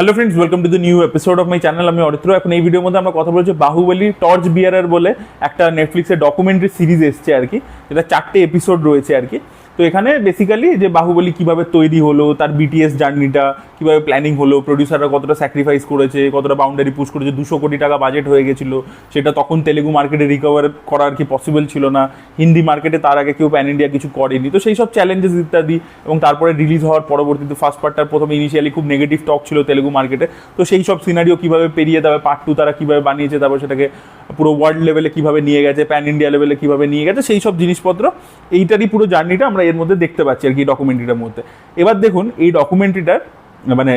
Hello friends, welcome to the new episode of my channel. আমি অরিত্র। এখন এই ভিডিওর মধ্যে আমরা কথা বলছি বাহুবলী টর্চ বিয়ারার বলে একটা নেটফ্লিক্সের ডকুমেন্টারি সিরিজ এসছে আর কি, যেটা 4টে এপিসোড রয়েছে আর কি। তো এখানে বেসিক্যালি যে বাহুবলী কিভাবে তৈরি হলো, তার বিটিএস জার্নিটা কিভাবে প্ল্যানিং হলো, প্রডিউসাররা কতটা স্যাক্রিফাইস করেছে, কতটা বাউন্ডারি পুশ করেছে, 200 কোটি টাকা বাজেট হয়ে গেছিল, সেটা তখন তেলেগু মার্কেটে রিকভার করা আর কি পসিবল ছিল না, হিন্দি মার্কেটে তার আগে কেউ প্যান ইন্ডিয়া কিছু করেনি। তো সেই সব চ্যালেঞ্জেস ইত্যাদি, এবং তারপরে রিলিজ হওয়ার পরবর্তীতে ফার্স্ট পার্টটার প্রথমে ইনিশিয়ালি খুব নেগেটিভ টক ছিল তেলেগু মার্কেটে। তো সেই সব সিনারিও কীভাবে পেরিয়ে দেবে, পার্ট 2 তারা কীভাবে বানিয়েছে, তারপর সেটাকে পুরো ওয়ার্ল্ড লেভেলে কীভাবে নিয়ে গেছে, প্যান ইন্ডিয়া লেভেলে কীভাবে নিয়ে গেছে, সেই সব জিনিসপত্র এইটারই পুরো জার্নিটা আমরা এর মধ্যে দেখতে পাচ্ছি আর কি, ডকুমেন্টারিটার মধ্যে। এবার দেখুন, এই ডকুমেন্টারিটার মানে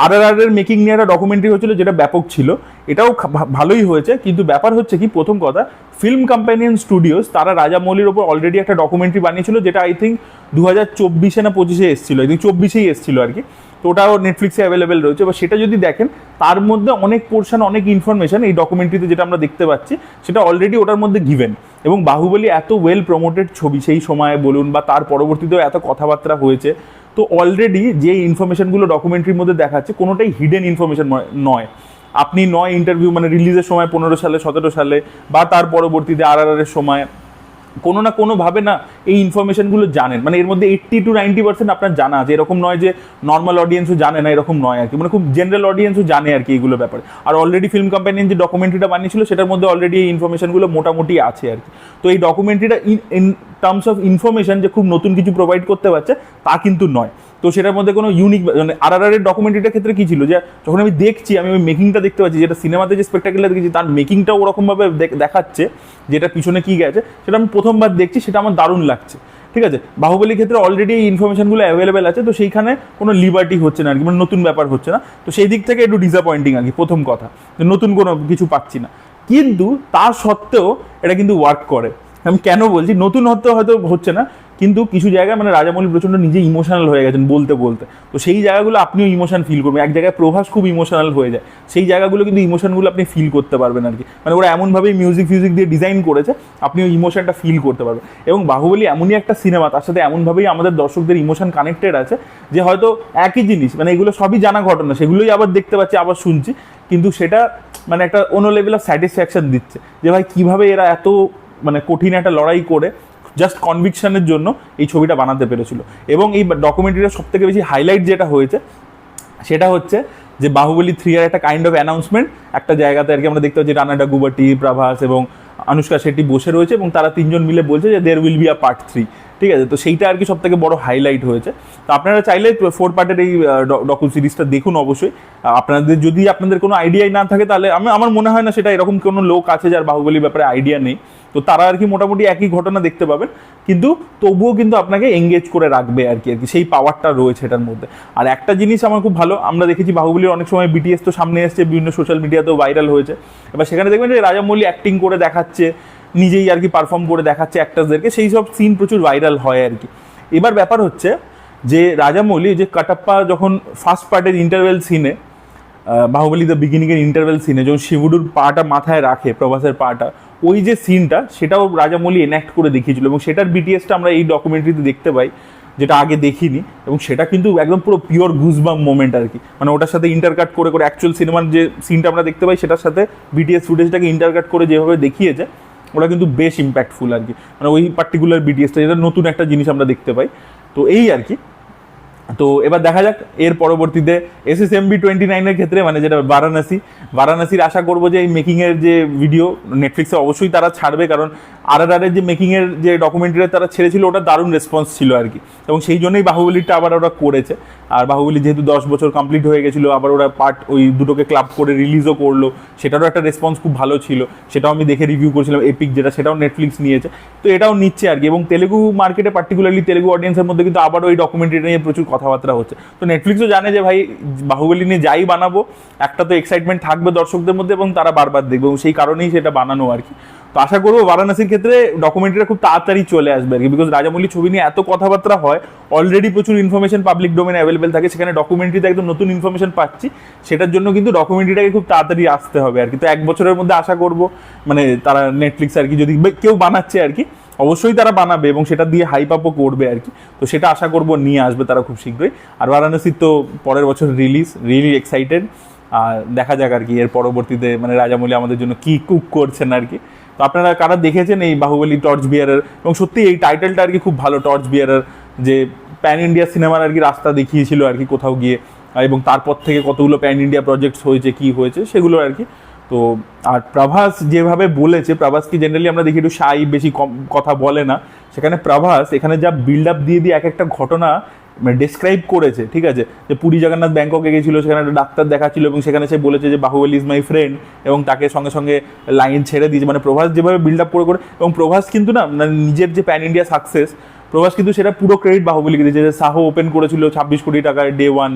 RRR এর মেকিং নিয়ে একটা ডকুমেন্টারি হচ্ছিল, যেটা ব্যাপক ছিল, এটাও ভালোই হয়েছে। কিন্তু ব্যাপার হচ্ছে কি, প্রথম কথা, ফিল্ম কম্প্যানিয়ন স্টুডিওস তারা রাজামৌলির ওপর অলরেডি একটা ডকুমেন্টারি বানিয়েছিল, যেটা আই থিঙ্ক 2024 না 25-এ এসেছিল, আই থিঙ্ক 24-এই এসেছিল আর কি। তো ওটাও নেটফ্লিক্সে অ্যাভেলেবেল রয়েছে। বা সেটা যদি দেখেন, তার মধ্যে অনেক পোর্শন, অনেক ইনফরমেশন এই ডকুমেন্টারিতে যেটা আমরা দেখতে পাচ্ছি, সেটা অলরেডি ওটার মধ্যে গিভেন। এবং বাহুবলী এত ওয়েল প্রমোটেড ছবি সেই সময় বলুন, বা তার পরবর্তীতেও এত কথাবার্তা হয়েছে। তো অলরেডি যে ইনফরমেশনগুলো ডকুমেন্টারির মধ্যে দেখাচ্ছে, কোনোটাই হিডেন ইনফরমেশন নয়। আপনি ইন্টারভিউ মানে রিলিজের সময় 15 সালে, 17 সালে, বা তার পরবর্তীতে RRR এর সময় কোনো না কোনোভাবে না এই ইনফরমেশনগুলো জানেন। মানে এর মধ্যে 80 to 90% আপনার জানা আছে। এরকম নয় যে নর্মাল অডিয়েন্সও জানে না, এরকম নয় আর কি। মানে খুব জেনারেল অডিয়েন্সও জানে আর কি এইগুলো ব্যাপারে। আর অলরেডি ফিল্ম কম্প্যানিয়ন যে ডকুমেন্টারিটা বানিয়েছিল, সেটার মধ্যে অলরেডি এই ইনফরমেশনগুলো মোটামুটি আছে আর কি। তো এই ডকুমেন্টারিটা ইন টার্মস অফ ইনফরমেশন যে খুব নতুন কিছু প্রোভাইড করতে পারছে, তা কিন্তু নয়। তো সেটার মধ্যে কোনো ইউনিক, মানে RRR এর ডকুমেন্টারিটার ক্ষেত্রে কী ছিল, যে যখন আমি দেখছি, আমি ওই মেকিংটা দেখতে পাচ্ছি, যেটা সিনেমাতে যে স্পেকটাকেলটা দেখেছি, তার মেকিংটাও ওরকমভাবে দেখাচ্ছে, যেটা পিছনে কী গেছে, সেটা আমি প্রথমবার দেখছি, সেটা আমার দারুণ লাগছে। ঠিক আছে, বাহুবলীর ক্ষেত্রে অলরেডি এই ইনফরমেশনগুলো অ্যাভেলেবেল আছে, তো সেইখানে কোনো লিবার্টি হচ্ছে না আর কি, মানে নতুন ব্যাপার হচ্ছে না। তো সেই দিক থেকে একটু ডিসঅ্যাপয়েন্টিং আর কি, প্রথম কথা, নতুন কোনো কিছু পাচ্ছি না। কিন্তু তার সত্ত্বেও এটা কিন্তু ওয়ার্ক করে। আমি কেন বলছি, নতুন হয়তো হচ্ছে না, কিন্তু কিছু জায়গায় মানে রাজামৌলি প্রচণ্ড নিজে ইমোশনাল হয়ে গেছেন বলতে বলতে। তো সেই জায়গাগুলো আপনিও ইমোশন ফিল করবেন। এক জায়গায় প্রভাস খুব ইমোশনাল হয়ে যায়, সেই জায়গাগুলো কিন্তু ইমোশনগুলো আপনি ফিল করতে পারবেন আর কি। মানে ওরা এমনভাবেই মিউজিক দিয়ে ডিজাইন করেছে, আপনি ওই ইমোশনটা ফিল করতে পারবেন। এবং বাহুবলী এমনই একটা সিনেমা, তার সাথে এমনভাবেই আমাদের দর্শকদের ইমোশন কানেক্টেড আছে, যে হয়তো একই জিনিস, মানে এগুলো সবই জানা ঘটনা, সেগুলোই আবার দেখতে পাচ্ছি, আবার শুনছি, কিন্তু সেটা মানে একটা অন্য লেভেল অফ স্যাটিসফ্যাকশন দিচ্ছে, যে ভাই কীভাবে এরা এত মানে কঠিন একটা লড়াই করে জাস্ট কনভিকশনের জন্য এই ছবিটা বানাতে পেরেছিল। এবং এই ডকুমেন্টারিটা সবথেকে বেশি হাইলাইট যেটা হয়েছে, সেটা হচ্ছে যে বাহুবলী 3 এর একটা কাইন্ড অফ অ্যানাউন্সমেন্ট একটা জায়গাতে আর কি আমরা দেখতে পাচ্ছি, রানা ডাগুবাটি, প্রভাস এবং অনুষ্কা শেট্টি বসে রয়েছে, এবং তারা 3জন মিলে বলছে যে there will be a part 3। ঠিক আছে, তো সেইটা আর কি সব থেকে বড় হাইলাইট হয়েছে। তো আপনারা চাইলে 4 পার্টের এই ডকু সিরিজটা দেখুন অবশ্যই। আপনাদের কোনো আইডিয়াই না থাকে, তাহলে আমার মনে হয় না সেটা এরকম কোনো লোক আছে যার বাহুবলীর ব্যাপারে আইডিয়া নেই। তো তারা আর কি মোটামুটি একই ঘটনা দেখতে পাবেন, কিন্তু তবুও কিন্তু আপনাকে এঙ্গেজ করে রাখবে আর কি, সেই পাওয়ারটা রয়েছে এটার মধ্যে। আর একটা জিনিস আমার খুব ভালো, আমরা দেখেছি বাহুবলীর অনেক সময় বিটিএস তো সামনে এসছে, বিভিন্ন সোশ্যাল মিডিয়াতেও ভাইরাল হয়েছে। এবার সেখানে দেখবেন যে রাজামৌলি অ্যাক্টিং করে দেখাচ্ছে, নিজেই আর কি পারফর্ম করে দেখাচ্ছে অ্যাক্টার্সদেরকে, সেই সব সিন প্রচুর ভাইরাল হয় আর কি। এবার ব্যাপার হচ্ছে যে রাজামৌলি যে কাটাপ্পা যখন ফার্স্ট পার্টের ইন্টারভেল সিনে, বাহুবলী দ্য বিগিনিংয়ের ইন্টারভেল সিনে যখন শিবুডুর পাটা মাথায় রাখে, প্রভাসের পাটা, ওই যে সিনটা, সেটাও রাজামৌলি এনঅ্যাক্ট করে দেখিয়েছিল, এবং সেটার বিটিএসটা আমরা এই ডকুমেন্টারিতে দেখতে পাই, যেটা আগে দেখিনি। এবং সেটা কিন্তু একদম পুরো পিওর গুজবাম মোমেন্ট আর কি। মানে ওটার সাথে ইন্টারকাট করে অ্যাকচুয়াল সিনেমার যে সিনটা আমরা দেখতে পাই, সেটার সাথে বিটিএস ফুটেজটাকে ইন্টারকাট করে যেভাবে দেখিয়েছে, ওটা কিন্তু বেশ ইম্প্যাক্টফুল আর কি। মানে ওই পার্টিকুলার বিটিএসটা, যেটা নতুন একটা জিনিস আমরা দেখতে পাই। তো এই আর কি। তো এবার দেখা যাক এর পরবর্তীতে SSMB 29-এর ক্ষেত্রে, মানে যেটা বারাণসীর আশা করবো যে এই মেকিংয়ের যে ভিডিও নেটফ্লিক্সে অবশ্যই তারা ছাড়বে, কারণ RRR এর যে মেকিংয়ের যে ডকুমেন্টারি তারা ছেড়েছিল, ওটা দারুণ রেসপন্স ছিল আর কি। এবং সেই জন্যই বাহুবলীটা আবার ওরা করেছে। আর বাহুবলী যেহেতু 10 বছর কমপ্লিট হয়ে গেছিলো, আবার ওরা পার্ট ওই দুটোকে ক্লাব করে রিলিজও করলো, সেটারও একটা রেসপন্স খুব ভালো ছিল, সেটাও আমি দেখে রিভিউ করছিলাম। এপিক যেটা, সেটাও নেটফ্লিক্স নিয়েছে, তো এটাও নিচ্ছে আর কি। এবং তেলেগু মার্কেটে, পার্টিকুলারলি তেলেগু অডিয়েন্সের মধ্যে কিন্তু আবার ওই ডকুমেন্টারি নিয়ে প্রচুর কথাবার্তা হচ্ছে। তো নেটফ্লিক্সও জানে যে ভাই বাহুবলী নিয়ে যাই বানাবো, একটা তো এক্সাইটমেন্ট থাকবে দর্শকদের মধ্যে, এবং তারা বারবার দেখবে, এবং সেই কারণেই সেটা বানানো আর কি। তো আশা করবো বারাণসীর ক্ষেত্রে ডকুমেন্টারিটা খুব তাড়াতাড়ি চলে আসবে আর কি, বিকজ রাজামৌলি ছবি নিয়ে এত কথাবার্তা হয়, অলরেডি প্রচুর ইনফরমেশন পাবলিক ডোমেনে অ্যাভেলেবেল থাকে, সেখানে ডকুমেন্টারিতে একদম নতুন ইনফরমেশন পাচ্ছি, সেটার জন্য কিন্তু ডকুমেন্টারিটাকে খুব তাড়াতাড়ি আসতে হবে আর কি। তো 1 বছরের মধ্যে আশা করবো, মানে তারা নেটফ্লিক্স আর কি, যদি কেউ বানাচ্ছে আর কি, অবশ্যই তারা বানাবে এবং সেটা দিয়ে হাইপ আপও করবে আর কি। তো সেটা আশা করব নিয়ে আসবে তারা খুব শীঘ্রই। আর বারাণসীর তো পরের বছর রিলিজ, রিয়েলি এক্সাইটেড। আর দেখা যাক আর কি এর পরবর্তীতে মানে রাজামৌলি আমাদের জন্য কি কুক করছেন আর কি। তো আপনারা কারা দেখেছেন এই বাহুবলী টর্চ বিয়ারার, এবং সত্যি এই টাইটেলটা আর কি খুব ভালো, টর্চ বিয়ারার, যে প্যান ইন্ডিয়া সিনেমার আর কি রাস্তা দেখিয়েছিল আর কি কোথাও গিয়ে, এবং তারপর থেকে কতগুলো প্যান ইন্ডিয়া প্রজেক্টস হয়েছে, কি হয়েছে সেগুলো আর কি। তো আর প্রভাস যেভাবে বলেছে, প্রভাসকে জেনারেলি আমরা দেখি একটু শাই, বেশি কম কথা বলে না, সেখানে প্রভাস এখানে যা বিল্ড আপ দিয়ে এক একটা ঘটনা ডেসক্রাইব করেছে, ঠিক আছে, যে পুরী জগন্নাথ ব্যাংককে গেছিল, সেখানে একটা ডাক্তার দেখাচ্ছিল এবং সেখানে সে বলেছে যে বাহুবলী ইজ মাই ফ্রেন্ড, এবং তাকে সঙ্গে সঙ্গে লাইন ছেড়ে দিয়েছে। মানে প্রভাস যেভাবে বিল্ড আপ করে, এবং প্রভাস কিন্তু না মানে নিজের যে প্যান ইন্ডিয়া সাকসেস, প্রভাস কিন্তু সেটা পুরো ক্রেডিট বাহুবলীকে দিয়েছে। যে সাহো ওপেন করেছিল 26 কোটি টাকায় ডে 1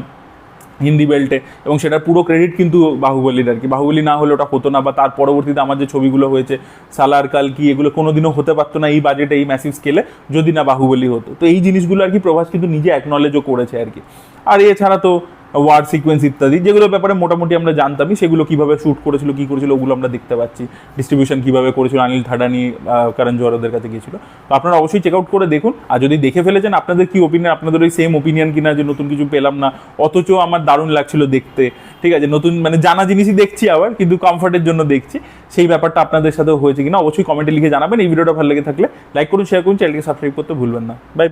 হিন্দি বেল্টে, এবং সেটার পুরো ক্রেডিট কিন্তু বাহুবলীর আর কি। বাহুবলী না হলে ওটা হতো না, বা তার পরবর্তীতে আমার যে ছবিগুলো হয়েছে সালার, কালকি, এগুলো কোনোদিনও হতে পারতো না এই বাজেটে, এই ম্যাসিভ স্কেলে, যদি না বাহুবলী হতো। তো এই জিনিসগুলো আর কি প্রভাস কিন্তু নিজে অ্যাকনলেজও করেছে আর কি। আর এছাড়া তো ওয়ার সিকোয়েন্স ইত্যাদি, যেগুলো ব্যাপারে মোটামুটি আমরা জানতামই, সেগুলো কিভাবে শ্যুট করেছিল, কী করেছিল, ওগুলো আমরা দেখতে পাচ্ছি। ডিস্ট্রিবিউশন কীভাবে করেছিল, অনিল থাডানি, করণ জোহর ওদের কাছে গিয়েছিল। তো আপনারা অবশ্যই চেক আউট করে দেখুন। আর যদি দেখে ফেলেছেন, আপনাদের কি ওপিনিয়ন, আপনাদের ওই সেম ওপিনিয়ন কিনা যে নতুন কিছু পেলাম না, অথচ আমার দারুণ লাগছিল দেখতে, ঠিক আছে, নতুন মানে জানা জিনিসই দেখছি আবার, কিন্তু কমফর্টের জন্য দেখছি, সেই ব্যাপারটা আপনাদের সাথেও হয়েছে কিনা অবশ্যই কমেন্টে লিখে জানাবেন। এই ভিডিওটা ভালো লেগে থাকলে লাইক করুন, শেয়ার করুন, চ্যানেলকে সাবস্ক্রাইব করতে ভুলবেন না। বাই।